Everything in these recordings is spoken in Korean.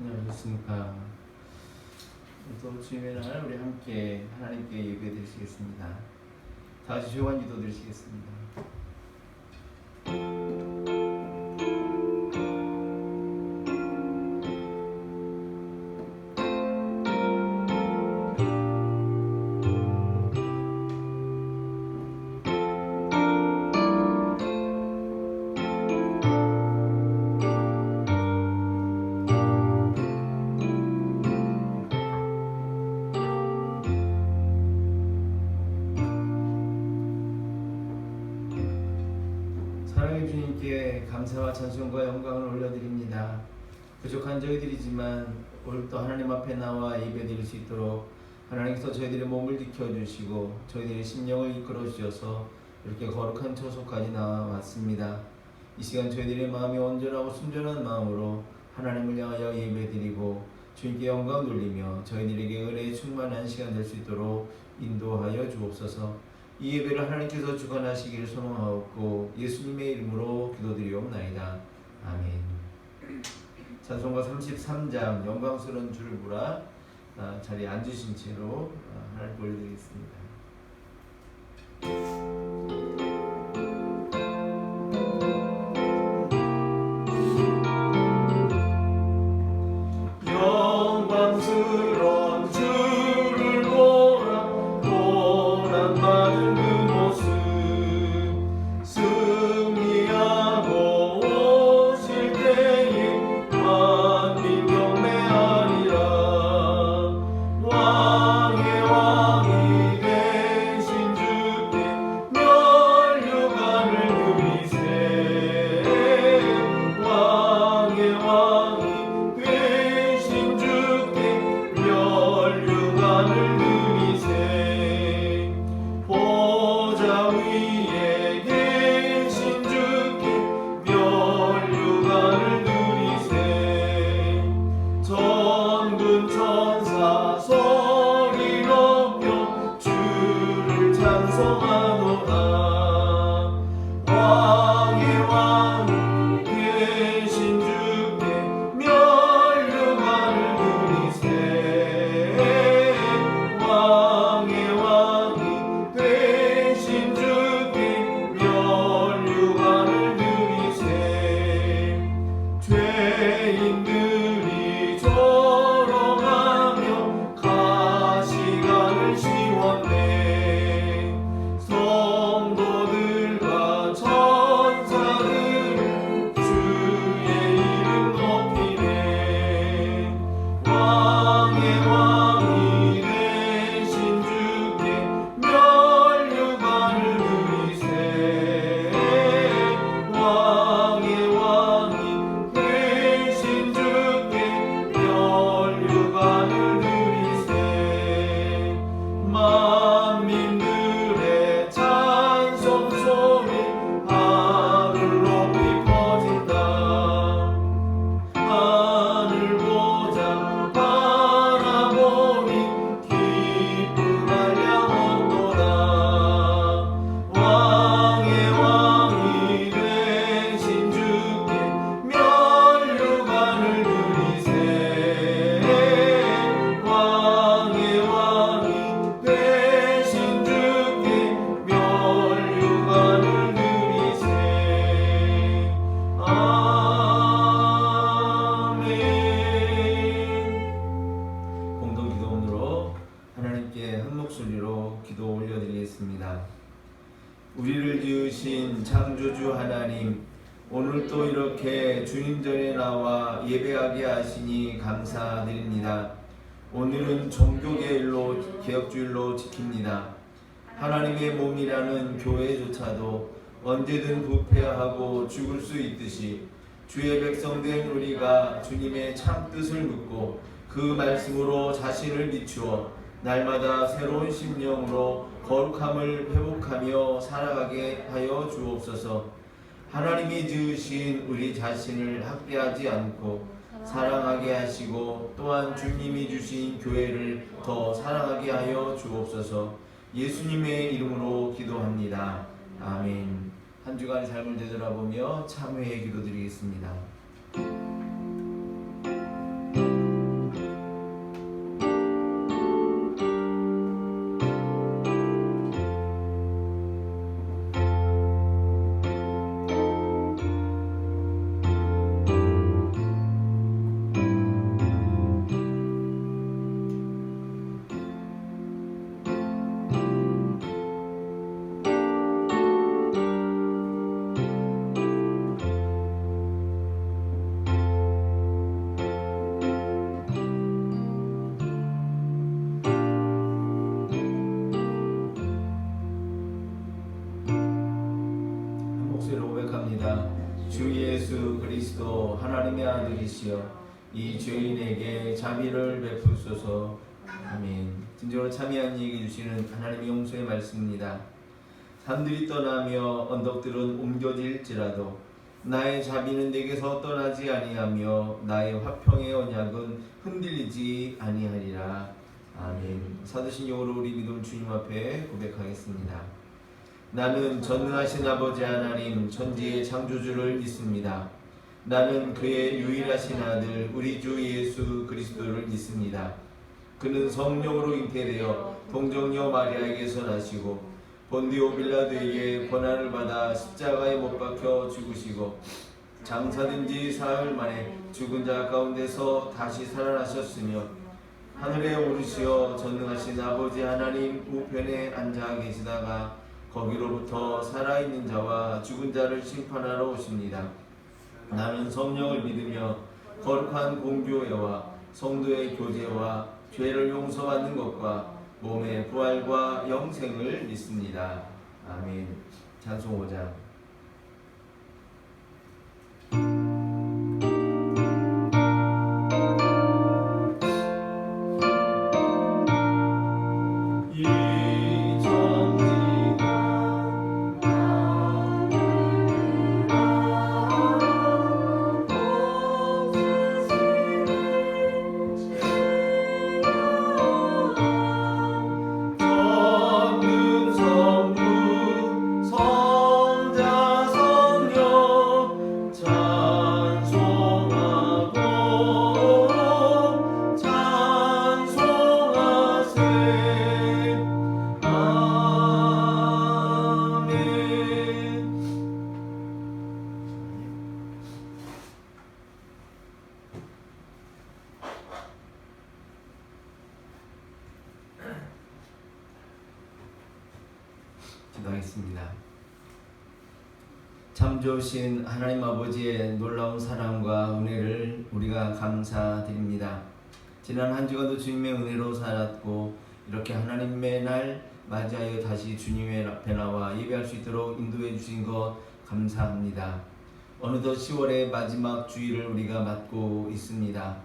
안녕하셨습니까? 또 주님의 날 우리 함께 하나님께 예배 드리시겠습니다. 다 같이 조용한 기도 드리시겠습니다. 사랑의 주님께 감사와 찬송과 영광을 올려드립니다. 부족한 저희들이지만 오늘 또 하나님 앞에 나와 예배드릴 수 있도록 하나님께서 저희들의 몸을 지켜주시고 저희들의 심령을 이끌어 주셔서 이렇게 거룩한 처소까지 나와왔습니다. 이 시간 저희들의 마음이 온전하고 순전한 마음으로 하나님을 향하여 예배드리고 주님께 영광 돌리며 저희들에게 은혜의 충만한 시간 될 수 있도록 인도하여 주옵소서. 이 예배를 하나님께서 주관하시기를 소망하옵고 예수님의 이름으로 기도드리옵나이다. 아멘. 찬송가 33장 영광스러운 주를 보라. 자리에 앉으신 채로 하나님 올려드리겠습니다. 영광스러운 주를 보라. 고난받은 그 모습 승리하고 오실 때에 만민 경배하리라. 왕의 왕이 되신 주께 면류관을 누리세. 왕의 왕이 되신 주께 면류관을 누리세. 보좌 위에 계신 주께 면류관을 누리세. 전군 천사 소리 높여 주를 찬송하노라. 왕의 왕 되신 주께 면류관을 누리세. 왕의 왕이 되신 주께 면류관을 누리세. 죄인들이 조롱하며 가시관을 씌웠네. 성도들과 천사들 주의 이름 높이네. 왕의 왕이 되신 주께 면류관을 누리세. 왕의 왕이 되신 주께 면류관을 누리세. 만민들의 찬송 소리 하늘 높이 퍼진다. 하늘 보자 바라보니 기쁨할 양없도다. 왕의 왕이 되신 주께 면류관을 누리세. 왕의 왕이 되신 주께 면류관을 누리세. 아멘. 공동 기도문으로 하나님께 한 목소리로 기도 올려드리겠습니다. 우리를 지으신 창조주 하나님, 오늘 또 이렇게 주님 전에 나와 예배하게 하시니 감사드립니다. 오늘은 종교계일로 개혁주일로 지킵니다. 하나님의 몸이라는 교회조차도 언제든 부패하고 죽을 수 있듯이 주의 백성된 우리가 주님의 참뜻을 묻고 그 말씀으로 자신을 비추어 날마다 새로운 심령으로 거룩함을 회복하며 살아가게 하여 주옵소서. 하나님이 지으신 우리 자신을 학대하지 않고 사랑하게 하시고 또한 주님이 주신 교회를 더 사랑하게 하여 주옵소서. 예수님의 이름으로 기도합니다. 아멘. 한 주간의 삶을 되돌아보며 참회의 기도 드리겠습니다. 구하옵나이다. 주 예수 그리스도 하나님의 아들이시여 이 죄인에게 자비를 베푸소서. 아멘. 진정으로 참여한 이에게 주시는 하나님의 용서의 말씀입니다. 산들이 떠나며 언덕들은 옮겨질지라도 나의 자비는 내게서 떠나지 아니하며 나의 화평의 언약은 흔들리지 아니하리라. 아멘. 사드신 영으로 우리 믿음 주님 앞에 고백하겠습니다. 나는 전능하신 아버지 하나님 천지의 창조주를 믿습니다. 나는 그의 유일하신 아들 우리 주 예수 그리스도를 믿습니다. 그는 성령으로 잉태되어 동정녀 마리아에게서 나시고 본디오 빌라도에게 고난을 받아 십자가에 못 박혀 죽으시고 장사된 지 사흘 만에 죽은 자 가운데서 다시 살아나셨으며 하늘에 오르시어 전능하신 아버지 하나님 우편에 앉아 계시다가 거기로부터 살아있는 자와 죽은 자를 심판하러 오십니다. 나는 성령을 믿으며 거룩한 공교회와 성도의 교제와 죄를 용서받는 것과 몸의 부활과 영생을 믿습니다. 아멘. 찬송 5장. 기도하겠습니다. 참 좋으신 하나님 아버지의 놀라운 사랑과 은혜를 우리가 감사드립니다. 지난 한 주간도 주님의 은혜로 살았고 이렇게 하나님의 날 맞이하여 다시 주님의 앞에 나와 예배할 수 있도록 인도해 주신 것 감사합니다. 어느덧 10월의 마지막 주일을 우리가 맞고 있습니다.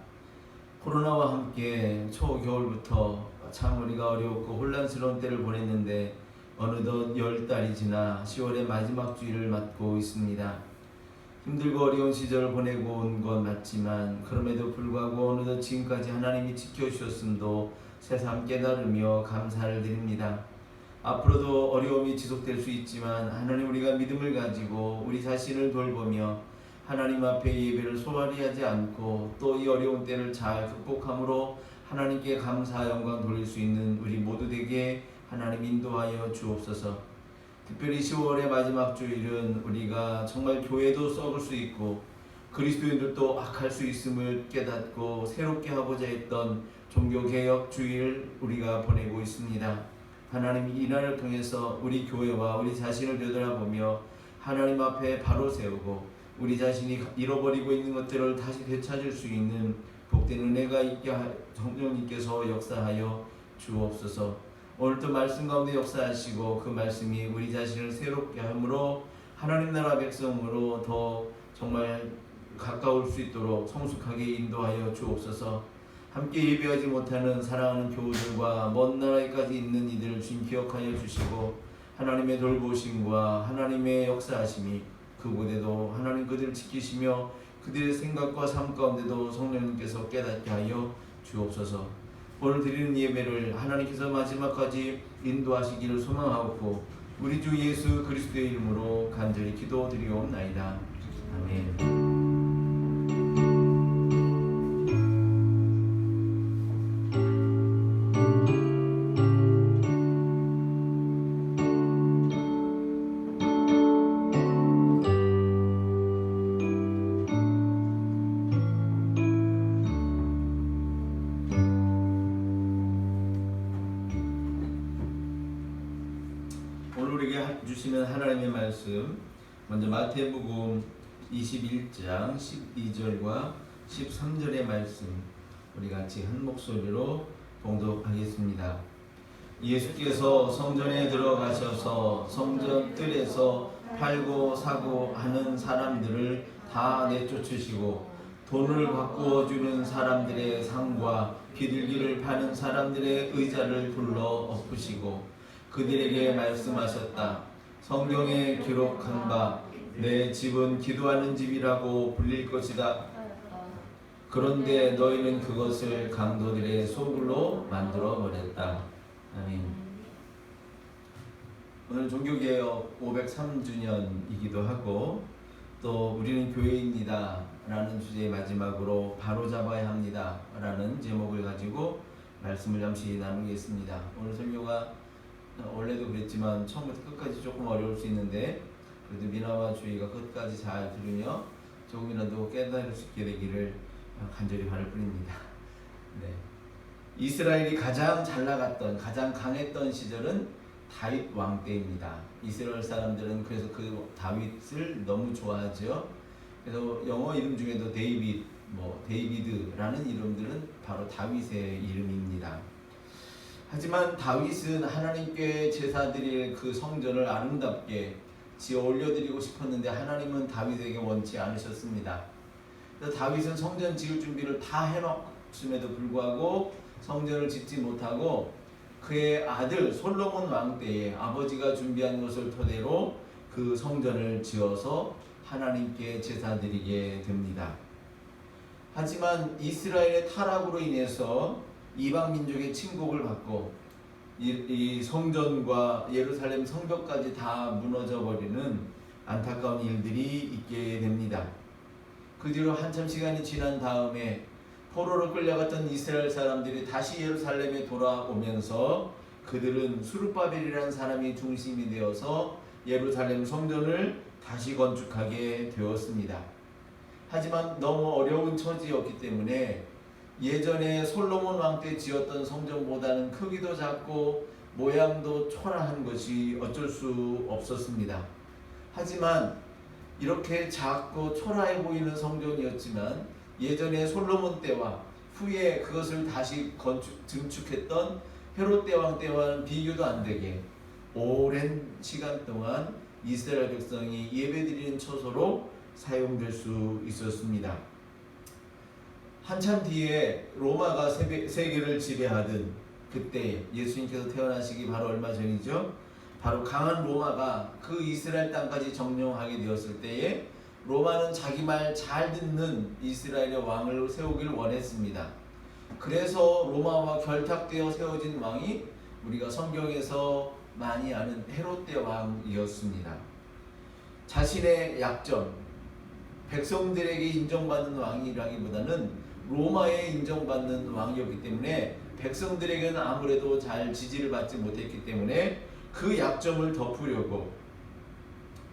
코로나와 함께 초겨울부터 참 우리가 어렵고 혼란스러운 때를 보냈는데 어느덧 10달이 지나 10월의 마지막 주일을 맞고 있습니다. 힘들고 어려운 시절을 보내고 온 건 맞지만 그럼에도 불구하고 어느덧 지금까지 하나님이 지켜주셨음도 새삼 깨달으며 감사를 드립니다. 앞으로도 어려움이 지속될 수 있지만 하나님 우리가 믿음을 가지고 우리 자신을 돌보며 하나님 앞에 예배를 소홀히 하지 않고 또 이 어려운 때를 잘 극복함으로 하나님께 감사 영광 돌릴 수 있는 우리 모두 되게 하나님 인도하여 주옵소서. 특별히 10월의 마지막 주일은 우리가 정말 교회도 썩을 수 있고 그리스도인들도 악할 수 있음을 깨닫고 새롭게 하고자 했던 종교개혁 주일 우리가 보내고 있습니다. 하나님 이 날을 통해서 우리 교회와 우리 자신을 되돌아보며 하나님 앞에 바로 세우고 우리 자신이 잃어버리고 있는 것들을 다시 되찾을 수 있는 복된 은혜가 있게 성령님께서 역사하여 주옵소서. 오늘도 말씀 가운데 역사하시고 그 말씀이 우리 자신을 새롭게 함으로 하나님 나라 백성으로 더 정말 가까울 수 있도록 성숙하게 인도하여 주옵소서. 함께 예배하지 못하는 사랑하는 교우들과 먼 나라에까지 있는 이들을 주님 기억하여 주시고 하나님의 돌보심과 하나님의 역사하심이 그곳에도 하나님 그들을 지키시며 그들의 생각과 삶 가운데도 성령님께서 깨닫게 하여 주옵소서. 오늘 드리는 예배를 하나님께서 마지막까지 인도하시기를 소망하고 우리 주 예수 그리스도의 이름으로 간절히 기도드리옵나이다. 아멘. 주시는 하나님의 말씀 먼저 마태복음 21장 12절과 13절의 말씀 우리 같이 한 목소리로 봉독하겠습니다. 예수께서 성전에 들어가셔서 성전 뜰에서 팔고 사고 하는 사람들을 다 내쫓으시고 돈을 바꾸어 주는 사람들의 상과 비둘기를 파는 사람들의 의자를 불러 엎으시고 그들에게 말씀하셨다. 성경에 기록한 바 내 집은 기도하는 집이라고 불릴 것이다. 그런데 너희는 그것을 강도들의 소굴로 만들어 버렸다. 아멘. 오늘 종교개혁 503주년이기도 하고 또 우리는 교회입니다 라는 주제의 마지막으로 바로잡아야 합니다 라는 제목을 가지고 말씀을 잠시 나누겠습니다. 오늘 설교가 원래도 그랬지만 처음부터 끝까지 조금 어려울 수 있는데 그래도 미나와 주희가 끝까지 잘 들으며 조금이라도 깨달을 수 있게 되기를 간절히 바랄 뿐입니다. 네. 이스라엘이 가장 잘 나갔던 가장 강했던 시절은 다윗 왕 때입니다. 이스라엘 사람들은 그래서 그 다윗을 너무 좋아하죠. 그래서 영어 이름 중에도 데이비드라는 이름들은 바로 다윗의 이름입니다. 하지만 다윗은 하나님께 제사 드릴 그 성전을 아름답게 지어 올려드리고 싶었는데 하나님은 다윗에게 원치 않으셨습니다. 그래서 다윗은 성전 지을 준비를 다 해놓음에도 불구하고 성전을 짓지 못하고 그의 아들 솔로몬 왕 때에 아버지가 준비한 것을 토대로 그 성전을 지어서 하나님께 제사 드리게 됩니다. 하지만 이스라엘의 타락으로 인해서 이방 민족의 침공을 받고 이 성전과 예루살렘 성벽까지 다 무너져 버리는 안타까운 일들이 있게 됩니다. 그 뒤로 한참 시간이 지난 다음에 포로로 끌려갔던 이스라엘 사람들이 다시 예루살렘에 돌아오면서 그들은 수르바벨이라는 사람이 중심이 되어서 예루살렘 성전을 다시 건축하게 되었습니다. 하지만 너무 어려운 처지였기 때문에 예전에 솔로몬 왕 때 지었던 성전보다는 크기도 작고 모양도 초라한 것이 어쩔 수 없었습니다. 하지만 이렇게 작고 초라해 보이는 성전이었지만 예전에 솔로몬 때와 후에 그것을 다시 증축했던 헤롯 대왕 때와는 비교도 안 되게 오랜 시간 동안 이스라엘 백성이 예배드리는 처소로 사용될 수 있었습니다. 한참 뒤에 로마가 세계를 지배하던 그때 예수님께서 태어나시기 바로 얼마 전이죠. 바로 강한 로마가 그 이스라엘 땅까지 점령하게 되었을 때에 로마는 자기 말 잘 듣는 이스라엘의 왕을 세우길 원했습니다. 그래서 로마와 결탁되어 세워진 왕이 우리가 성경에서 많이 아는 헤롯 대왕이었습니다. 자신의 약점, 백성들에게 인정받는 왕이라기보다는 로마에 인정받는 왕이었기 때문에 백성들에게는 아무래도 잘 지지를 받지 못했기 때문에 그 약점을 덮으려고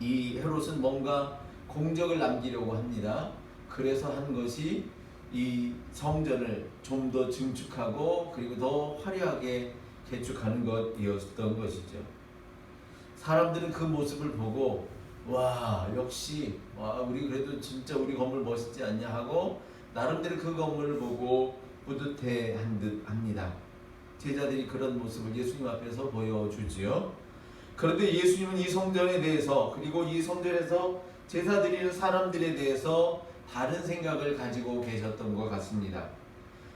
이 헤롯은 뭔가 공적을 남기려고 합니다. 그래서 한 것이 이 성전을 좀 더 증축하고 그리고 더 화려하게 개축하는 것이었던 것이죠. 사람들은 그 모습을 보고 와 역시 우리 그래도 진짜 우리 건물 멋있지 않냐 하고 나름대로 그 건물을 보고 뿌듯해한 듯 합니다. 제자들이 그런 모습을 예수님 앞에서 보여주지요. 그런데 예수님은 이 성전에 대해서 그리고 이 성전에서 제사 드리는 사람들에 대해서 다른 생각을 가지고 계셨던 것 같습니다.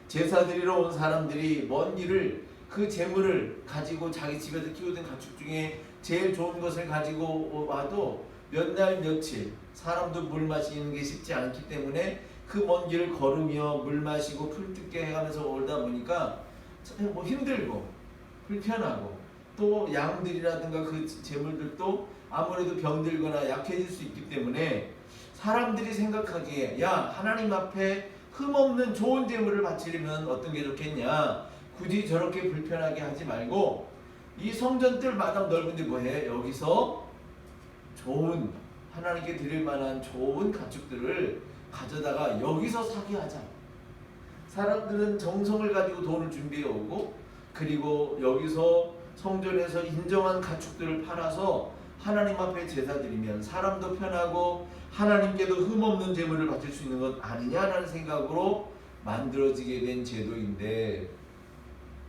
제사 드리러 온 사람들이 먼 길을 그 재물을 가지고 자기 집에서 키우던 가축 중에 제일 좋은 것을 가지고 와도 몇 날 며칠 사람도 물 마시는 게 쉽지 않기 때문에 그 먼 길을 걸으며 물 마시고 풀 뜯게 해가면서 오다 보니까 뭐 힘들고 불편하고 또 양들이라든가 그 재물들도 아무래도 병들거나 약해질 수 있기 때문에 사람들이 생각하기에 야 하나님 앞에 흠없는 좋은 재물을 바치려면 어떤 게 좋겠냐, 굳이 저렇게 불편하게 하지 말고 이 성전뜰 마당 넓은데 뭐해, 여기서 좋은 하나님께 드릴 만한 좋은 가축들을 가져다가 여기서 사게 하자. 사람들은 정성을 가지고 돈을 준비해 오고 그리고 여기서 성전에서 인정한 가축들을 팔아서 하나님 앞에 제사 드리면 사람도 편하고 하나님께도 흠없는 제물을 바칠 수 있는 것 아니냐라는 생각으로 만들어지게 된 제도인데,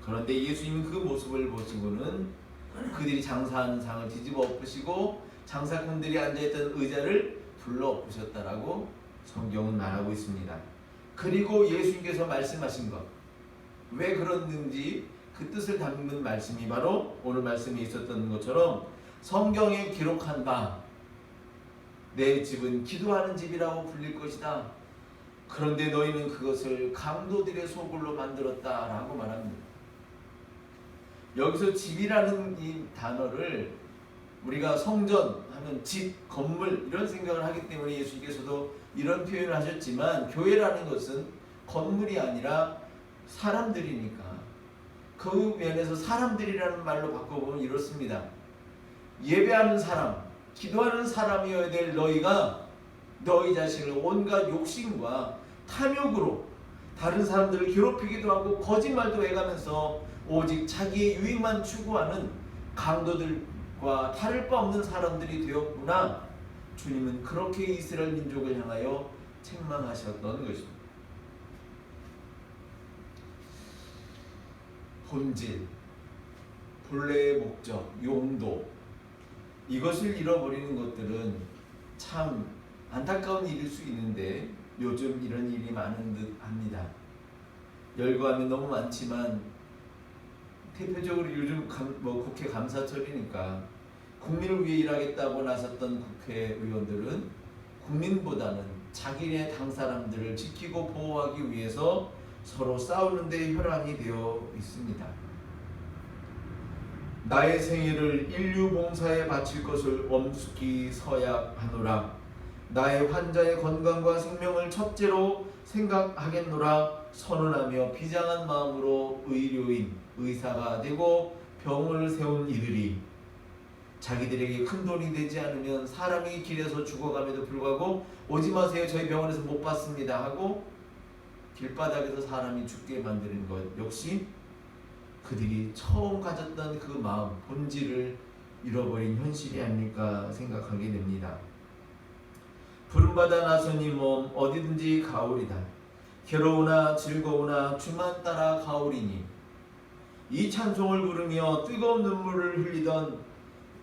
그런데 예수님은 그 모습을 보시고는 그들이 장사하는 상을 뒤집어 엎으시고 장사꾼들이 앉아있던 의자를 불러 부셨다라고 성경은 말하고 있습니다. 그리고 예수님께서 말씀하신 것, 왜 그랬는지 그 뜻을 담는 말씀이 바로 오늘 말씀에 있었던 것처럼 성경에 기록한 바 내 집은 기도하는 집이라고 불릴 것이다. 그런데 너희는 그것을 강도들의 소굴로 만들었다라고 말합니다. 여기서 집이라는 이 단어를 우리가 성전 하면 집, 건물 이런 생각을 하기 때문에 예수님께서도 이런 표현을 하셨지만 교회라는 것은 건물이 아니라 사람들이니까 그 면에서 사람들이라는 말로 바꿔보면 이렇습니다. 예배하는 사람, 기도하는 사람이어야 될 너희가 너희 자신을 온갖 욕심과 탐욕으로 다른 사람들을 괴롭히기도 하고 거짓말도 해가면서 오직 자기의 유익만 추구하는 강도들과 다를 바 없는 사람들이 되었구나. 주님은 그렇게 이스라엘 민족을 향하여 책망하셨던 것입니다. 본질, 본래의 목적, 용도 이것을 잃어버리는 것들은 참 안타까운 일일 수 있는데 요즘 이런 일이 많은 듯 합니다. 열거하면 너무 많지만 대표적으로 요즘 국회 감사철이니까 국민을 위해 일하겠다고 나섰던 국회의원들은 국민보다는 자기네 당 사람들을 지키고 보호하기 위해서 서로 싸우는 데 혈안이 되어 있습니다. 나의 생애를 인류 봉사에 바칠 것을 엄숙히 서약하노라. 나의 환자의 건강과 생명을 첫째로 생각하겠노라. 선언하며 비장한 마음으로 의료인, 의사가 되고 병을 세운 이들이 자기들에게 큰 돈이 되지 않으면 사람이 길에서 죽어감에도 불구하고 오지 마세요, 저희 병원에서 못 받습니다 하고 길바닥에서 사람이 죽게 만드는 것 역시 그들이 처음 가졌던 그 마음, 본질을 잃어버린 현실이 아닐까 생각하게 됩니다. 부름받아 나선 이 몸 어디든지 가오리다. 괴로우나 즐거우나 주만 따라 가오리니. 이 찬송을 부르며 뜨거운 눈물을 흘리던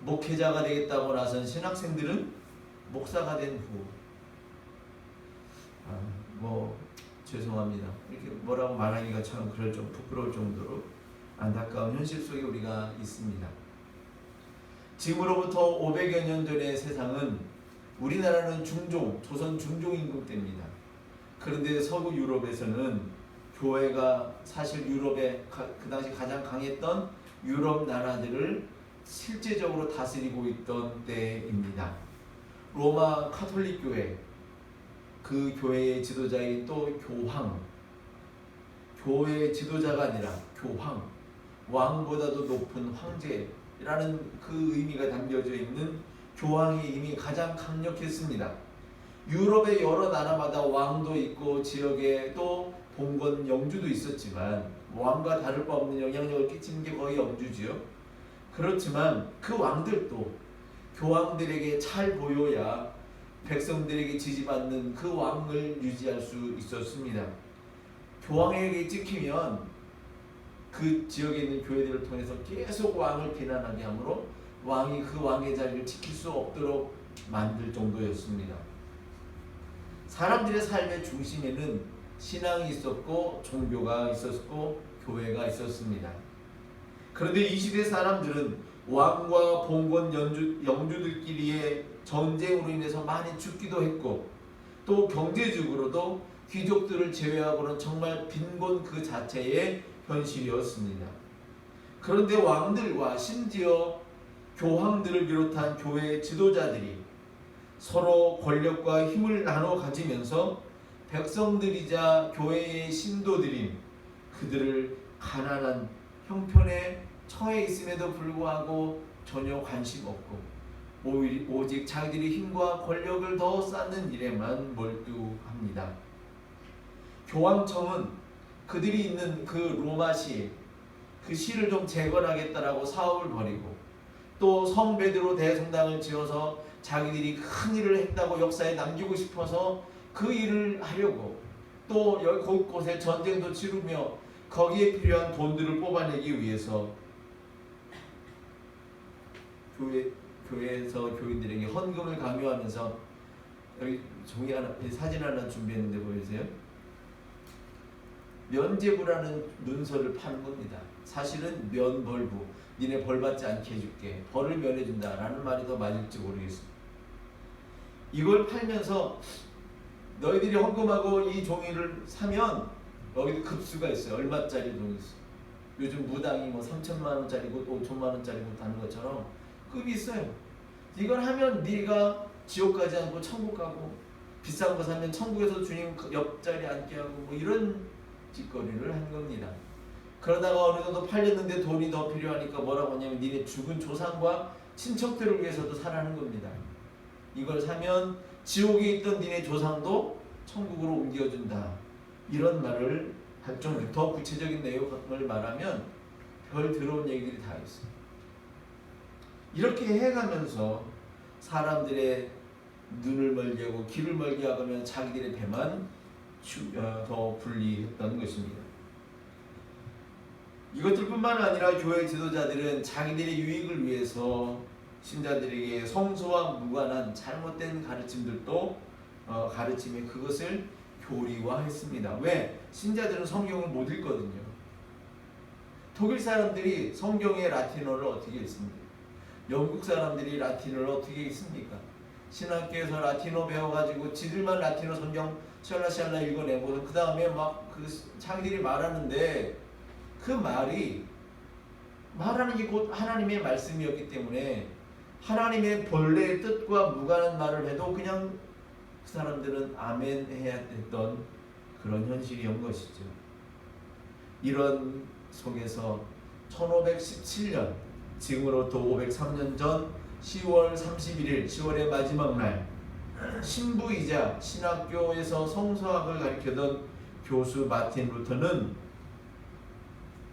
목회자가 되겠다고 나선 신학생들은 목사가 된 후 죄송합니다. 이렇게 뭐라고 말하기가 참 그럴 좀 부끄러울 정도로 안타까운 현실 속에 우리가 있습니다. 지금으로부터 500여 년 전의 세상은 우리나라는 조선 중종임금 때입니다. 그런데 서구 유럽에서는 교회가 사실 유럽의 그 당시 가장 강했던 유럽 나라들을 실제적으로 다스리고 있던 때입니다. 로마 카톨릭 교회, 그 교회의 지도자인 또 교황, 교회의 지도자가 아니라 교황, 왕보다도 높은 황제라는 그 의미가 담겨져 있는 교황이 이미 가장 강력했습니다. 유럽의 여러 나라마다 왕도 있고 지역에 또 봉건 영주도 있었지만 왕과 다를 바 없는 영향력을 끼치는 게 거의 영주지요. 그렇지만 그 왕들도 교황들에게 잘 보여야 백성들에게 지지받는 그 왕을 유지할 수 있었습니다. 교황에게 찍히면 그 지역에 있는 교회들을 통해서 계속 왕을 비난하게 하므로 왕이 그 왕의 자리를 지킬 수 없도록 만들 정도였습니다. 사람들의 삶의 중심에는 신앙이 있었고 종교가 있었고 교회가 있었습니다. 그런데 이 시대 사람들은 왕과 봉건 영주들끼리의 전쟁으로 인해서 많이 죽기도 했고 또 경제적으로도 귀족들을 제외하고는 정말 빈곤 그 자체의 현실이었습니다. 그런데 왕들과 심지어 교황들을 비롯한 교회 지도자들이 서로 권력과 힘을 나눠 가지면서 백성들이자 교회의 신도들인 그들을 가난한 형편에 처해 있음에도 불구하고 전혀 관심 없고 오직 자기들의 힘과 권력을 더 쌓는 일에만 몰두합니다. 교황청은 그들이 있는 그 로마시 그 시를 좀 재건하겠다라고 사업을 벌이고 또 성 베드로 대성당을 지어서 자기들이 큰 일을 했다고 역사에 남기고 싶어서 그 일을 하려고 또 곳곳에 전쟁도 치르며 거기에 필요한 돈들을 뽑아내기 위해서 교회에서 교인들에게 헌금을 강요하면서, 여기 종이 하나, 사진 하나 준비했는데 보이세요? 면죄부라는 문서를 파는 겁니다. 사실은 면벌부, 니네 벌 받지 않게 해줄게, 벌을 면해준다 라는 말이 더 맞을지 모르겠습니다. 이걸 팔면서 너희들이 헌금하고 이 종이를 사면 여기도 급수가 있어요. 얼마짜리 종이 있어요. 요즘 무당이 뭐 3천만 원짜리고 5천만 원짜리고 하는 것처럼 급이 있어요. 이걸 하면 네가 지옥 가지 않고 천국 가고, 비싼 거 사면 천국에서 주님 옆자리 앉게 하고, 뭐 이런 짓거리를 한 겁니다. 그러다가 어느 정도 팔렸는데 돈이 더 필요하니까 뭐라고 하냐면 니네 죽은 조상과 친척들을 위해서도 사라는 겁니다. 이걸 사면 지옥에 있던 니네 조상도 천국으로 옮겨준다, 이런 말을 할 정도. 더 구체적인 내용을 말하면 별 들어온 얘기들이 다 있어요. 이렇게 해가면서 사람들의 눈을 멀게 하고 귀를 멀게 하면 자기들의 배만 더 불리했던 것입니다. 이것들뿐만 아니라 교회 지도자들은 자기들의 유익을 위해서 신자들에게 성소와 무관한 잘못된 가르침들도 가르치며 그것을 교리화했습니다. 왜? 신자들은 성경을 못 읽거든요. 독일 사람들이 성경의 라틴어를 어떻게 읽습니까? 영국 사람들이 라틴어를 어떻게 읽습니까? 신학교에서 라틴어 배워가지고 지들만 라틴어 성경 샬라샬라 읽어내고 그 다음에 막 그 자기들이 말하는데, 그 말이 말하는 게 곧 하나님의 말씀이었기 때문에 하나님의 본래의 뜻과 무관한 말을 해도 그냥 그 사람들은 아멘 해야 했던 그런 현실이 온 것이죠. 이런 속에서 1517년, 지금으로부터 503년 전 10월 31일, 10월의 마지막 날, 신부이자 신학교에서 성서학을 가르치던 교수 마틴 루터는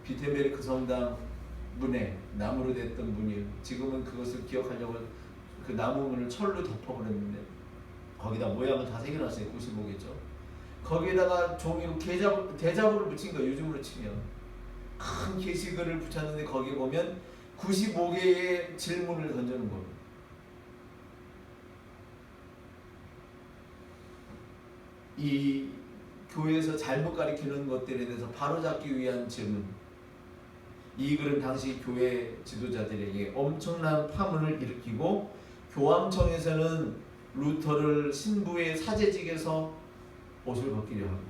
비텐베르크 성당 문에 나무로 됐던 문이에요. 지금은 그것을 기억하려고 그 나무 문을 철로 덮어버렸는데 거기다 모양을 다 새겨놨어요. 95개죠. 거기에다가 종이로 대자보를 붙인 거예요. 요즘으로 치면 큰 게시글을 붙였는데 거기에 보면 95개의 질문을 던져놓은 겁니다. 이 교회에서 잘못 가르치는 것들에 대해서 바로잡기 위한 질문. 이 글은 당시 교회 지도자들에게 엄청난 파문을 일으키고, 교황청에서는 루터를 신부의 사제직에서 옷을 벗기려 하고,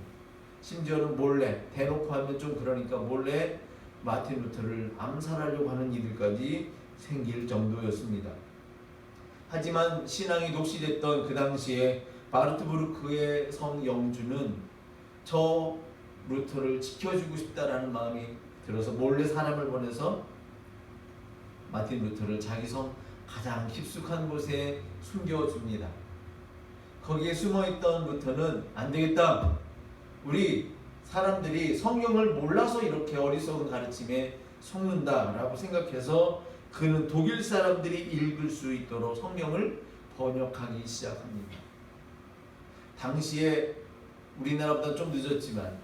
심지어는 몰래, 대놓고 하면 좀 그러니까 몰래 마틴 루터를 암살하려고 하는 일들까지 생길 정도였습니다. 하지만 신앙이 녹시됐던 그 당시에 바르트부르크의 성 영주는 저 루터를 지켜주고 싶다라는 마음이 들어서 몰래 사람을 보내서 마틴 루터를 자기 성 가장 깊숙한 곳에 숨겨줍니다. 거기에 숨어있던 루터는 안 되겠다, 우리 사람들이 성경을 몰라서 이렇게 어리석은 가르침에 속는다라고 생각해서 그는 독일 사람들이 읽을 수 있도록 성경을 번역하기 시작합니다. 당시에 우리나라보다 좀 늦었지만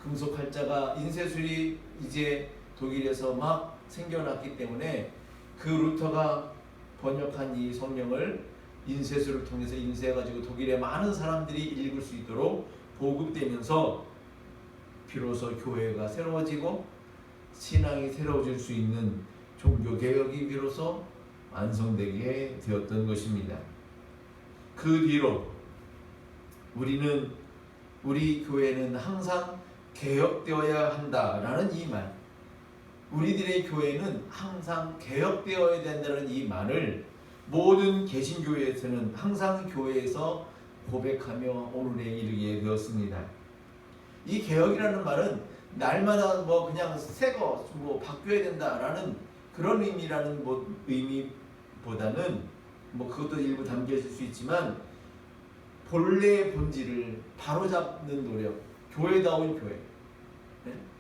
금속 활자가, 인쇄술이 이제 독일에서 막 생겨났기 때문에 그 루터가 번역한 이 성경을 인쇄술을 통해서 인쇄해가지고 독일의 많은 사람들이 읽을 수 있도록 보급되면서 비로소 교회가 새로워지고 신앙이 새로워질 수 있는 종교개혁이 비로소 완성되게 되었던 것입니다. 그 뒤로 우리 교회는 항상 개혁되어야 한다라는 이 말, 우리들의 교회는 항상 개혁되어야 된다는 이 말을 모든 개신교회에서는 항상 교회에서 고백하며 오늘에 이르게 되었습니다. 이 개혁이라는 말은 날마다 뭐 그냥 새거 뭐 바뀌어야 된다라는 그런 의미보다는 뭐 그것도 일부 담겨질 수 있지만 본래의 본질을 바로잡는 노력, 교회다운 교회,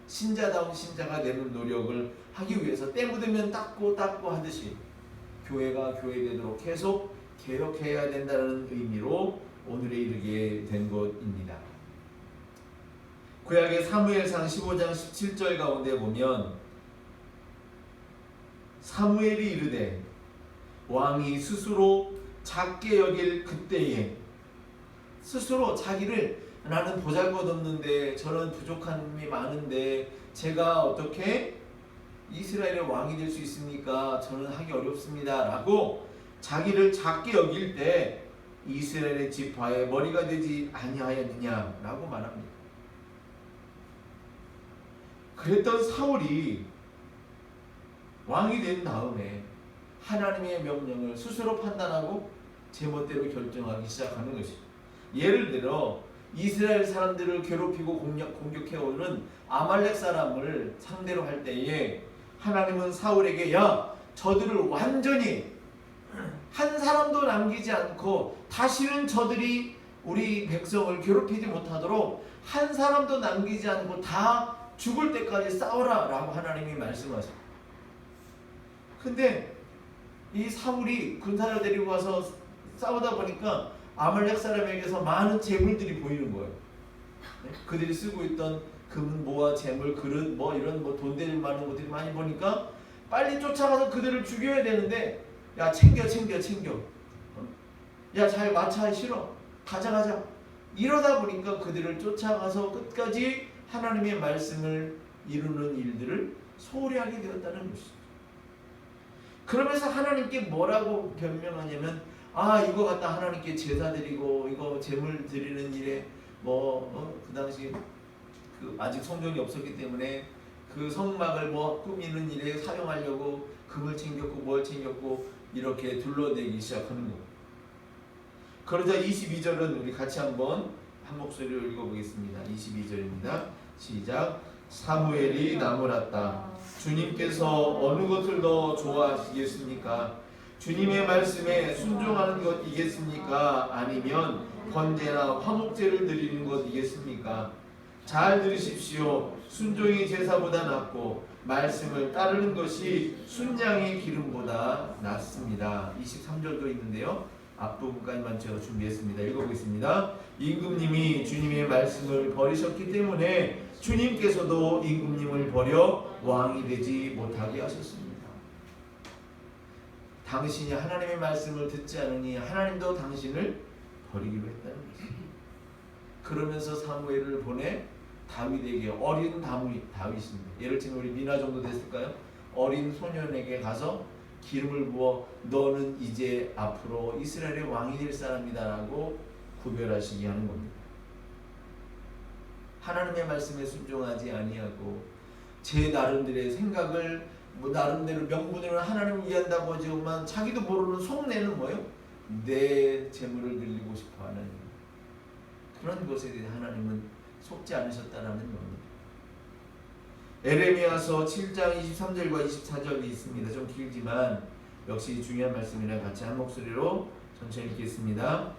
신자다운 신자가 되는 노력을 하기 위해서 때 묻으면 닦고 하듯이 교회가 교회되도록 계속 개혁해야 된다는 의미로 오늘에 이르게 된 것입니다. 구약의 사무엘상 15장 17절 가운데 보면 사무엘이 이르되 왕이 스스로 작게 여길 그때에 스스로 자기를 나는 보잘것없는데 저는 부족함이 많은데 제가 어떻게 이스라엘의 왕이 될 수 있습니까? 저는 하기 어렵습니다 라고 자기를 작게 여길 때 이스라엘의 지파의 머리가 되지 아니하였느냐 라고 말합니다. 그랬던 사울이 왕이 된 다음에 하나님의 명령을 스스로 판단하고 제멋대로 결정하기 시작하는 것입니다. 예를 들어 이스라엘 사람들을 괴롭히고 공격해오는 아말렉 사람을 상대로 할 때에 하나님은 사울에게 야 저들을 완전히 한 사람도 남기지 않고 다시는 저들이 우리 백성을 괴롭히지 못하도록 한 사람도 남기지 않고 다 죽을 때까지 싸워라 라고 하나님이 말씀하세요. 근데 이 사울이 군사를 데리고 와서 싸우다 보니까 아말렉 사람에게서 많은 재물들이 보이는 거예요. 그들이 쓰고 있던 금, 모아, 재물, 그릇, 뭐 이런 뭐 돈들 많은 것들이 많이 보니까 빨리 쫓아가서 그들을 죽여야 되는데 야 챙겨. 야 잘 마차 실어. 가자. 이러다 보니까 그들을 쫓아가서 끝까지 하나님의 말씀을 이루는 일들을 소홀히 하게 되었다는 것이죠. 그러면서 하나님께 뭐라고 변명하냐면 이거 갖다 하나님께 제사 드리고 이거 제물 드리는 일에 그 당시 그 아직 성전이 없었기 때문에 그 성막을 꾸미는 일에 사용하려고 금을 챙겼고 뭘 챙겼고 이렇게 둘러대기 시작하는 거예요. 그러자 22절은 우리 같이 한번 한 목소리로 읽어보겠습니다. 22절입니다. 시작. 사무엘이 나무랐다. 주님께서 어느 것을 더 좋아하시겠습니까? 주님의 말씀에 순종하는 것이겠습니까? 아니면 번제나 화목제를 드리는 것이겠습니까? 잘 들으십시오. 순종이 제사보다 낫고 말씀을 따르는 것이 순양의 기름보다 낫습니다. 23절도 있는데요. 앞부분까지만 제가 준비했습니다. 읽어보겠습니다. 임금님이 주님의 말씀을 버리셨기 때문에 주님께서도 임금님을 버려 왕이 되지 못하게 하셨습니다. 당신이 하나님의 말씀을 듣지 않으니 하나님도 당신을 버리기로 했다는 것입니다. 그러면서 사무엘을 보내 다윗에게 어린 다윗입니다. 예를 들면 우리 미나 정도 됐을까요? 어린 소년에게 가서 기름을 부어 너는 이제 앞으로 이스라엘의 왕이 될 사람이다라고 구별하시게 하는 겁니다. 하나님의 말씀에 순종하지 아니하고 제 나름대로의 생각을 나름대로 명분으로 하나님을 위한다고 하지만 자기도 모르는 속내는 뭐예요? 내 재물을 늘리고 싶어하는 그런 것에 대해 하나님은 속지 않으셨다라는 겁니다. 에레미야서 7장 23절과 24절이 있습니다. 좀 길지만 역시 중요한 말씀이라 같이 한 목소리로 천천히 읽겠습니다.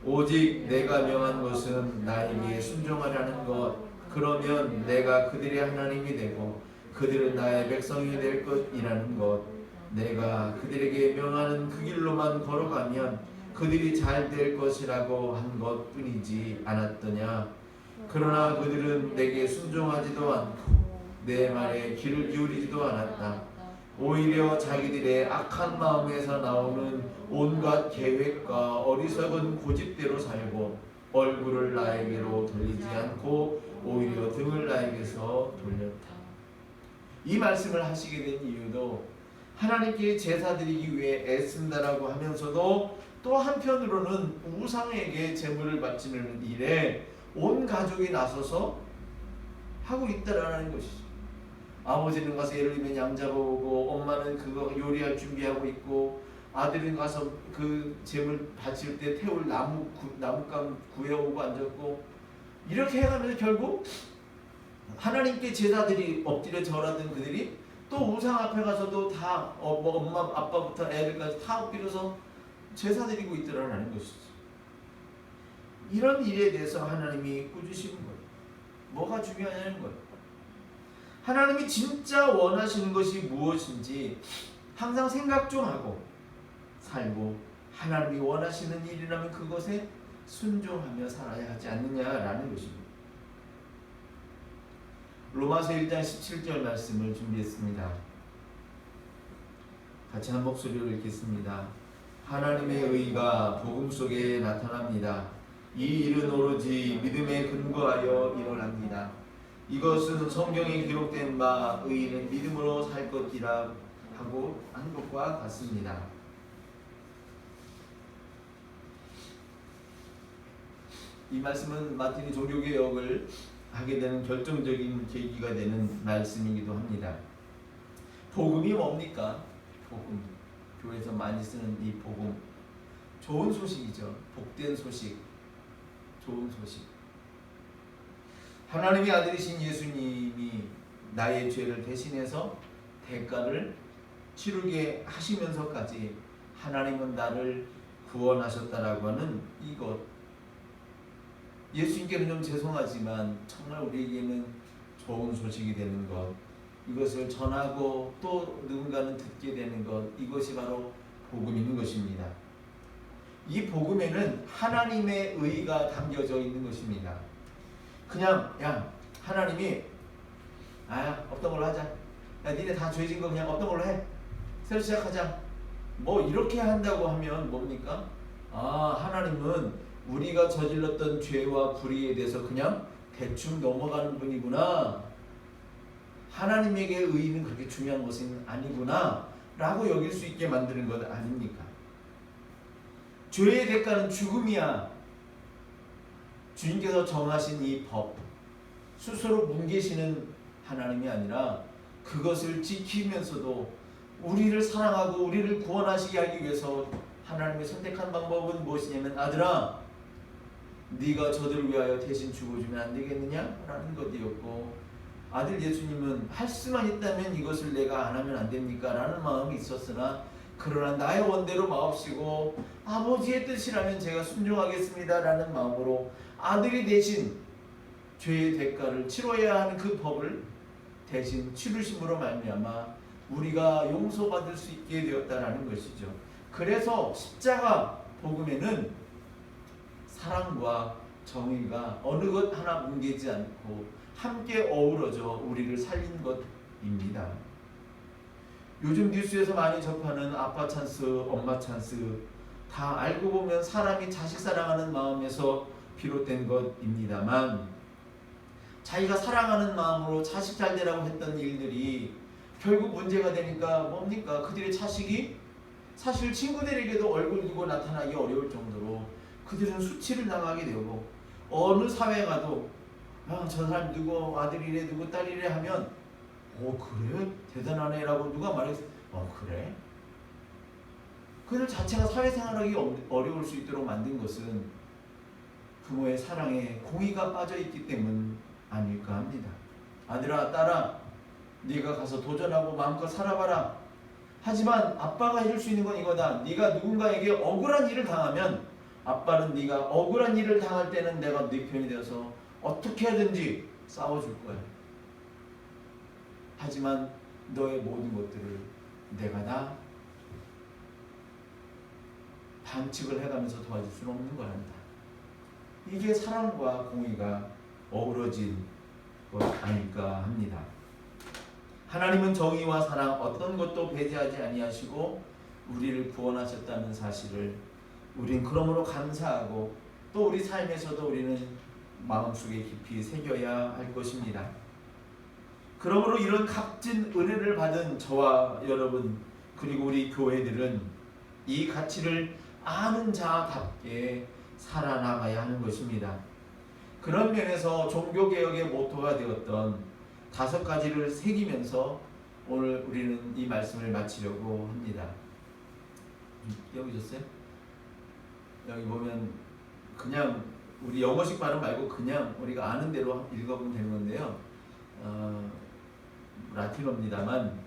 오직 내가 명한 것은 나에게 순종하라는 것. 그러면 내가 그들의 하나님이 되고 그들은 나의 백성이 될 것이라는 것. 내가 그들에게 명하는 그 길로만 걸어가면 그들이 잘 될 것이라고 한 것뿐이지 않았더냐. 그러나 그들은 내게 순종하지도 않고 내 말에 귀를 기울이지도 않았다. 오히려 자기들의 악한 마음에서 나오는 온갖 계획과 어리석은 고집대로 살고 얼굴을 나에게로 돌리지 않고 오히려 등을 나에게서 돌렸다. 이 말씀을 하시게 된 이유도 하나님께 제사 드리기 위해 애쓴다라고 하면서도 또 한편으로는 우상에게 제물을 바치는 일에 온 가족이 나서서 하고 있다라는 것이죠. 아버지는 가서 예를 들면 양 잡아오고 엄마는 그거 요리할 준비하고 있고 아들은 가서 그 제물 바칠 때 태울 나뭇감 구해오고 앉았고 이렇게 해가면서 결국 하나님께 제사들이 엎드려 절하던 그들이 또 우상 앞에 가서도 다 엄마 아빠부터 애들까지 다 엎드려서 제사 드리고 있더라는 것이죠. 이런 일에 대해서 하나님이 꾸짖으시는 거예요. 뭐가 중요하냐는 거예요. 하나님이 진짜 원하시는 것이 무엇인지 항상 생각 좀 하고 살고 하나님이 원하시는 일이라면 그것에 순종하며 살아야 하지 않느냐라는 것입니다. 로마서 1장 17절 말씀을 준비했습니다. 같이 한 목소리로 읽겠습니다. 하나님의 의가 복음 속에 나타납니다. 이 일은 오로지 믿음에 근거하여 일어납니다. 이것은 성경에 기록된 바 의인은 믿음으로 살 것이라 하고 한 것과 같습니다. 이 말씀은 마틴이 종교개혁을 하게 되는 결정적인 계기가 되는 말씀이기도 합니다. 복음이 뭡니까? 복음. 교회에서 많이 쓰는 이 복음. 좋은 소식이죠. 복된 소식. 좋은 소식. 하나님의 아들이신 예수님이 나의 죄를 대신해서 대가를 치르게 하시면서까지 하나님은 나를 구원하셨다라고 하는 이것. 예수님께는 좀 죄송하지만 정말 우리에게는 좋은 소식이 되는 것, 이것을 전하고 또 누군가는 듣게 되는 것, 이것이 바로 복음인 것입니다. 이 복음에는 하나님의 의가 담겨져 있는 것입니다. 그냥 하나님이 없던 걸로 하자. 니네 다 죄진 거 그냥 없던 걸로 해. 새로 시작하자. 뭐 이렇게 한다고 하면 뭡니까? 하나님은 우리가 저질렀던 죄와 불의에 대해서 그냥 대충 넘어가는 분이구나. 하나님에게 의의는 그렇게 중요한 것은 아니구나 라고 여길 수 있게 만드는 것 아닙니까? 죄의 대가는 죽음이야. 주님께서 정하신 이 법, 스스로 뭉개시는 하나님이 아니라 그것을 지키면서도 우리를 사랑하고 우리를 구원하시게 하기 위해서 하나님이 선택한 방법은 무엇이냐면, 아들아, 네가 저들을 위하여 대신 죽어주면 안 되겠느냐? 라는 것이었고, 아들 예수님은 할 수만 있다면 이것을 내가 안 하면 안 됩니까? 라는 마음이 있었으나, 그러나 나의 원대로 마옵시고 아버지의 뜻이라면 제가 순종하겠습니다 라는 마음으로 아들이 대신 죄의 대가를 치러야 하는 그 법을 대신 치르심으로 말미암아 우리가 용서받을 수 있게 되었다라는 것이죠. 그래서 십자가 복음에는 사랑과 정의가 어느 것 하나 뭉개지 않고 함께 어우러져 우리를 살린 것입니다. 요즘 뉴스에서 많이 접하는 아빠 찬스, 엄마 찬스, 다 알고 보면 사람이 자식 사랑하는 마음에서 비롯된 것입니다만, 자기가 사랑하는 마음으로 자식 잘 되라고 했던 일들이 결국 문제가 되니까 뭡니까? 그들의 자식이 사실 친구들에게도 얼굴 두고 나타나기 어려울 정도로 그들은 수치를 당하게 되고, 어느 사회에 가도 저 사람 누구 아들이래 누구 딸이래 하면 그래? 대단하네 라고 누가 말해서 그래? 그들 자체가 사회생활하기 어려울 수 있도록 만든 것은 부모의 사랑에 공의가 빠져있기 때문 아닐까 합니다. 아들아, 딸아, 네가 가서 도전하고 마음껏 살아봐라. 하지만 아빠가 해줄 수 있는 건 이거다. 네가 누군가에게 억울한 일을 당하면 아빠는 네가 억울한 일을 당할 때는 내가 네 편이 되어서 어떻게 하든지 싸워줄 거야. 하지만 너의 모든 것들을 내가 다 반칙을 해가면서 도와줄 수는 없는 거란다. 이게 사랑과 공의가 어우러진 것 아닐까 합니다. 하나님은 정의와 사랑 어떤 것도 배제하지 아니하시고 우리를 구원하셨다는 사실을 우린 그러므로 감사하고 또 우리 삶에서도 우리는 마음속에 깊이 새겨야 할 것입니다. 그러므로 이런 값진 은혜를 받은 저와 여러분 그리고 우리 교회들은 이 가치를 아는 자답게 살아나가야 하는 것입니다. 그런 면에서 종교개혁의 모토가 되었던 5가지를 새기면서 오늘 우리는 이 말씀을 마치려고 합니다. 여기 줬어요? 여기 보면 그냥 우리 영어식 발음 말고 그냥 우리가 아는 대로 읽어보면 되는 건데요. 라틴어입니다만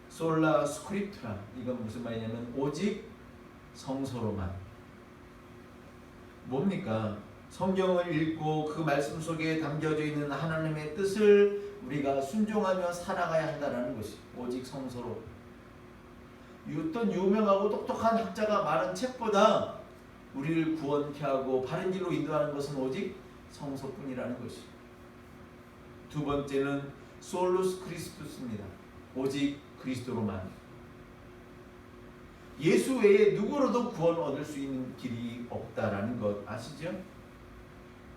솔라 스크립투라, 이건 무슨 말이냐면 오직 성서로만. 뭡니까? 성경을 읽고 그 말씀 속에 담겨져 있는 하나님의 뜻을 우리가 순종하며 살아가야 한다는 것이 오직 성서로. 어떤 유명하고 똑똑한 학자가 말한 책보다 우리를 구원케 하고 바른 길로 인도하는 것은 오직 성서뿐이라는 것이. 두 번째는 솔루스 크리스투스입니다. 오직 그리스도로만. 예수 외에 누구로도 구원 얻을 수 있는 길이 없다라는 것 아시죠?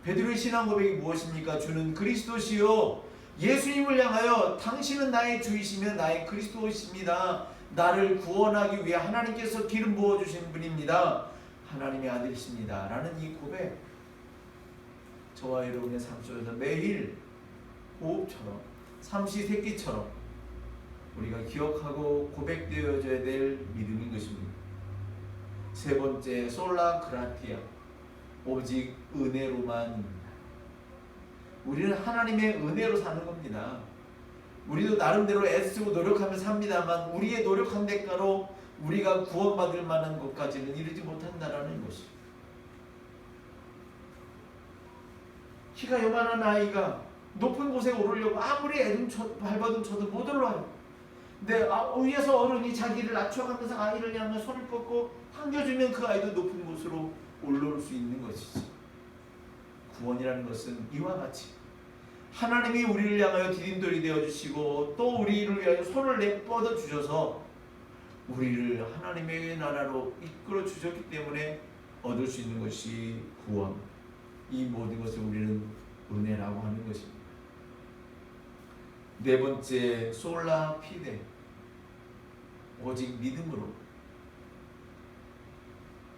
베드로의 신앙 고백이 무엇입니까? 주는 그리스도시요 예수님을 향하여 당신은 나의 주이시며 나의 그리스도이십니다. 나를 구원하기 위해 하나님께서 기름 부어주신 분입니다. 하나님의 아들이십니다. 라는 이 고백, 저와 여러분의 삶 속에서 매일 호흡처럼 삼시세끼처럼 우리가 기억하고 고백되어져야 될 믿음인 것입니다. 세 번째, 솔라 그라티아, 오직 은혜로만입니다. 우리는 하나님의 은혜로 사는 겁니다. 우리도 나름대로 애쓰고 노력하며 삽니다만 우리의 노력한 대가로 우리가 구원받을 만한 것까지는 이르지 못한다라는 것이. 키가 요만한 아이가 높은 곳에 오르려고 아무리 발버둥 쳐도 못 올라요. 근데 위에서 어른이 자기를 낮춰가면서 아이를 향해 손을 뻗고 당겨주면 그 아이도 높은 곳으로 올라올 수 있는 것이지. 구원이라는 것은 이와 같이 하나님이 우리를 향하여 디딤돌이 되어주시고 또 우리를 위하여 손을 내뻗어 주셔서 우리를 하나님의 나라로 이끌어 주셨기 때문에 얻을 수 있는 것이 구원. 이 모든 것을 우리는 은혜라고 하는 것입니다. 네 번째, 솔라 피데, 오직 믿음으로.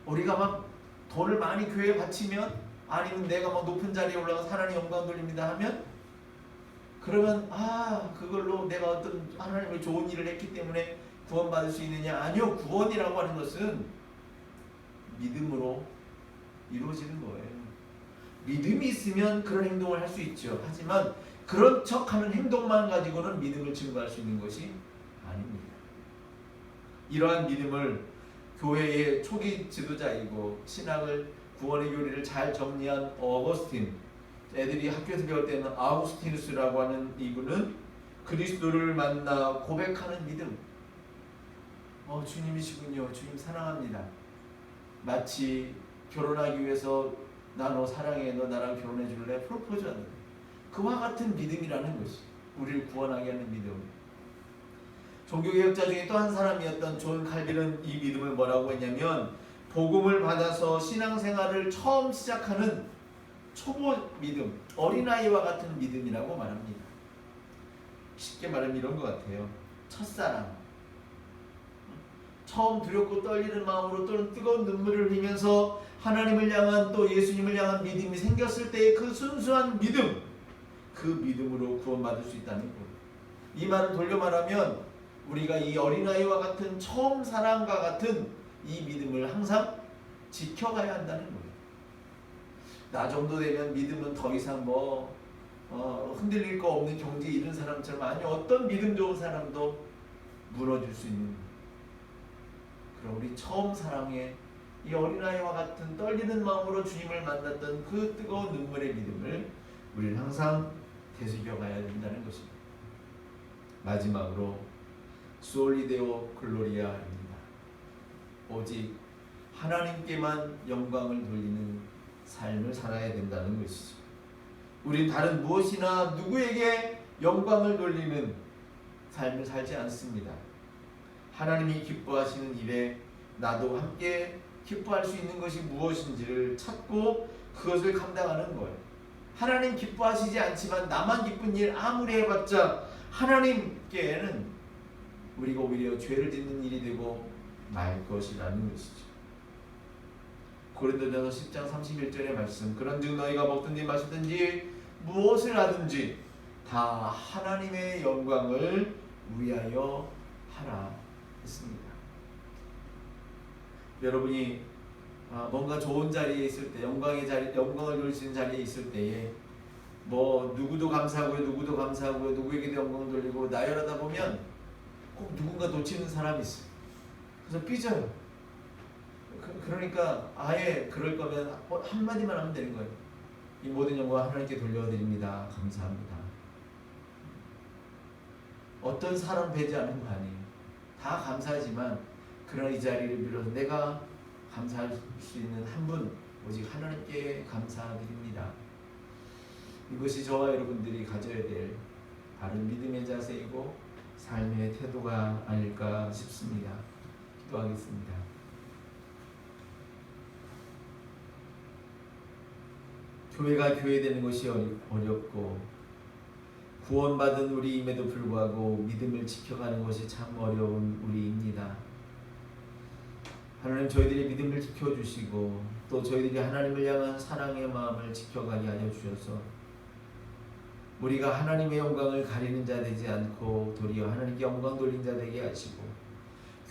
우리가 막 돈을 많이 교회에 바치면, 아니면 내가 막 높은 자리에 올라가서 하나님 영광 돌립니다 하면, 그러면 그걸로 내가 어떤 하나님의 좋은 일을 했기 때문에 구원받을 수 있느냐? 아니요. 구원이라고 하는 것은 믿음으로 이루어지는 거예요. 믿음이 있으면 그런 행동을 할 수 있죠. 하지만 그런 척하는 행동만 가지고는 믿음을 증거할 수 있는 것이 아닙니다. 이러한 믿음을 교회의 초기 지도자이고 신학을 구원의 교리를 잘 정리한 어거스틴, 애들이 학교에서 배울 때는 아우구스티누스라고 하는 이분은 그리스도를 만나 고백하는 믿음. 주님이시군요. 주님 사랑합니다. 마치 결혼하기 위해서 나 너 사랑해, 너 나랑 결혼해 줄래? 프로포즈하는 그와 같은 믿음이라는 것이 우리를 구원하게 하는 믿음. 종교개혁자 중에 또 한 사람이었던 존 칼빈은 이 믿음을 뭐라고 했냐면, 복음을 받아서 신앙생활을 처음 시작하는 초보 믿음, 어린아이와 같은 믿음이라고 말합니다. 쉽게 말하면 이런 것 같아요. 첫사랑, 처음 두렵고 떨리는 마음으로 또는 뜨거운 눈물을 흘리면서 하나님을 향한 또 예수님을 향한 믿음이 생겼을 때의 그 순수한 믿음, 그 믿음으로 구원받을 수 있다는 거예요. 이 말을 돌려 말하면 우리가 이 어린아이와 같은 처음 사랑과 같은 이 믿음을 항상 지켜가야 한다는 거예요. 나 정도 되면 믿음은 더 이상 흔들릴 거 없는 경지에 이른 사람처럼, 아니 어떤 믿음 좋은 사람도 무너질 수 있는 거예요. 그럼 우리 처음 사랑에 이 어린아이와 같은 떨리는 마음으로 주님을 만났던 그 뜨거운 눈물의 믿음을 우리는 항상 되새겨 가야 된다는 것입니다. 마지막으로 솔리데오 글로리아입니다. 오직 하나님께만 영광을 돌리는 삶을 살아야 된다는 것이죠. 우린 다른 무엇이나 누구에게 영광을 돌리는 삶을 살지 않습니다. 하나님이 기뻐하시는 일에 나도 함께 기뻐할 수 있는 것이 무엇인지를 찾고 그것을 감당하는 거예요. 하나님 기뻐하시지 않지만 나만 기쁜 일 아무리 해봤자 하나님께는 우리가 오히려 죄를 짓는 일이 되고 말 것이라는 것이죠. 고린도전서 10장 31절의 말씀, 그런즉 너희가 먹든지 마시든지 무엇을 하든지 다 하나님의 영광을 위하여 하라 했습니다. 여러분이 뭔가 좋은 자리에 있을 때, 영광을 누릴 수 있는 자리에 있을 때에 누구도 감사하고요, 누구도 감사하고요, 누구에게도 영광을 돌리고 나열하다 보면 꼭 누군가 놓치는 사람이 있어요. 그래서 삐져요. 그러니까 아예 그럴 거면 한마디만 하면 되는 거예요. 이 모든 영광 하나님께 돌려드립니다. 감사합니다. 어떤 사람 뵈지 않은 거 아니에요. 다 감사하지만 그러나 이 자리를 빌어서 내가 감사할 수 있는 한 분, 오직 하나님께 감사드립니다. 이것이 저와 여러분들이 가져야 될 바른 믿음의 자세이고 삶의 태도가 아닐까 싶습니다. 기도하겠습니다. 교회가 교회되는 것이 어렵고 구원받은 우리임에도 불구하고 믿음을 지켜가는 것이 참 어려운 우리입니다. 하나님, 저희들의 믿음을 지켜주시고 또 저희들이 하나님을 향한 사랑의 마음을 지켜가게 하여 주셔서 우리가 하나님의 영광을 가리는 자 되지 않고 도리어 하나님께 영광 돌린 자 되게 하시고,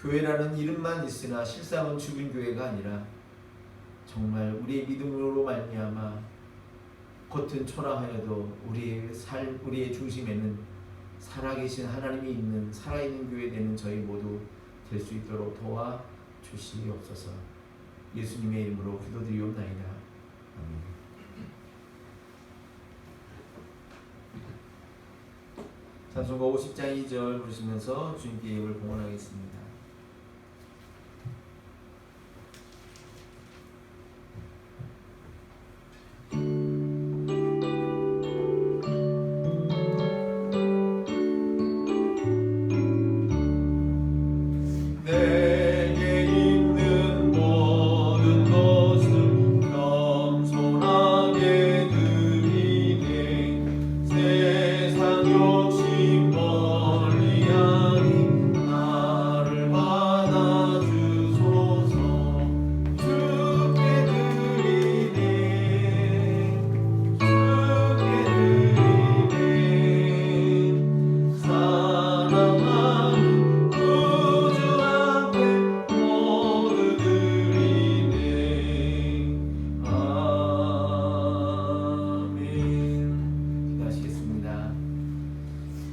교회라는 이름만 있으나 실상은 죽은 교회가 아니라 정말 우리의 믿음으로 말미암아 겉은 초라하여도 우리의 중심에는 살아계신 하나님이 있는 살아있는 교회 되는 저희 모두 될 수 있도록 도와 주시옵소서. 예수님의 이름으로 기도드리옵나이다. 아멘. 찬송가 50장 2절 부르시면서 주님께 예배를 봉헌하겠습니다.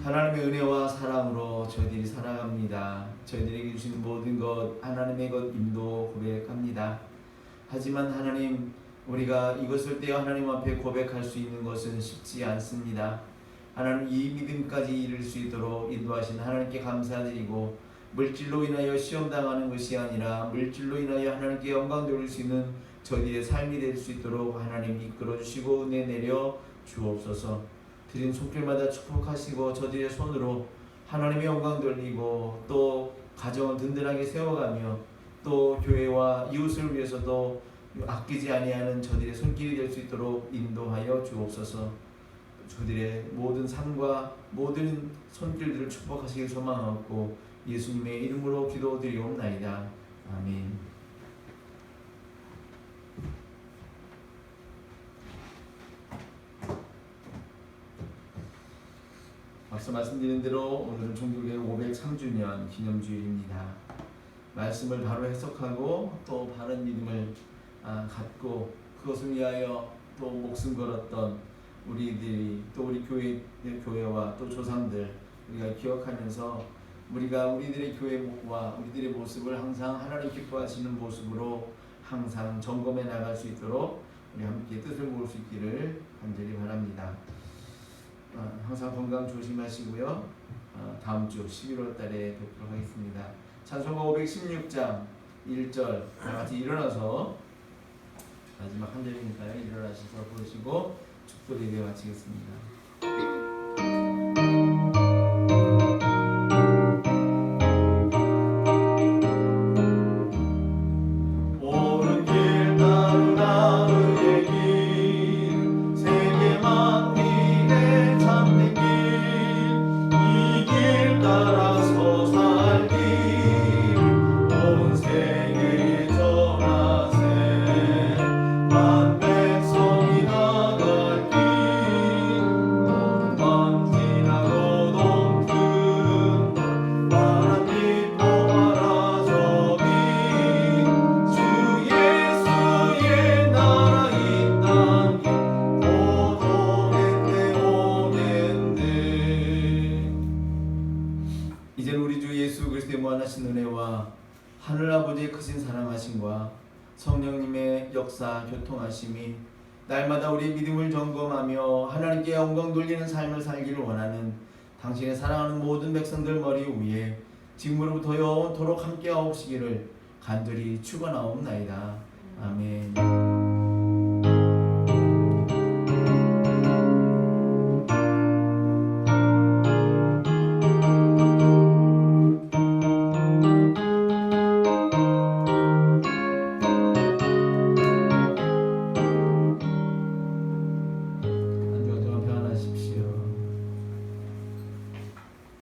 하나님의 은혜와 사랑으로 저희들이 살아갑니다. 저희들에게 주신 모든 것 하나님의 것임도 고백합니다. 하지만 하나님, 우리가 이것을 떼어 하나님 앞에 고백할 수 있는 것은 쉽지 않습니다. 하나님, 이 믿음까지 이룰 수 있도록 인도하신 하나님께 감사드리고, 물질로 인하여 시험당하는 것이 아니라 물질로 인하여 하나님께 영광 돌릴 수 있는 저희들의 삶이 될 수 있도록 하나님 이끌어 주시고 은혜 내려 주옵소서. 드린 손길마다 축복하시고 저들의 손으로 하나님의 영광 돌리고 또 가정을 든든하게 세워가며 또 교회와 이웃을 위해서도 아끼지 아니하는 저들의 손길이 될 수 있도록 인도하여 주옵소서. 저들의 모든 삶과 모든 손길들을 축복하시길 소망하고 예수님의 이름으로 기도드리옵나이다. 아멘. 앞서 말씀드린 대로 오늘은 종교개혁 503주년 기념주일입니다. 말씀을 바로 해석하고 또 바른 믿음을 갖고 그것을 위하여 또 목숨 걸었던 우리들이 또 우리 교회와 또 조상들 우리가 기억하면서 우리가 우리들의 교회와 우리들의 모습을 항상 하나님 기뻐하시는 모습으로 항상 점검해 나갈 수 있도록 우리 함께 뜻을 모을 수 있기를 간절히 바랍니다. 항상 건강 조심하시고요. 다음 주 11월 달에 뵙도록 하겠습니다. 찬송가 516장 1절 같이 일어나서 마지막 한 절이니까요. 일어나셔서 부르시고 축도 예배 마치겠습니다. 하늘아버지의 크신 사랑하심과 성령님의 역사 교통하심이 날마다 우리의 믿음을 점검하며 하나님께 영광 돌리는 삶을 살기를 원하는 당신의 사랑하는 모든 백성들 머리 위에 지금으로부터 영원토록 함께하옵시기를 간절히 축원하옵나이다. 아멘.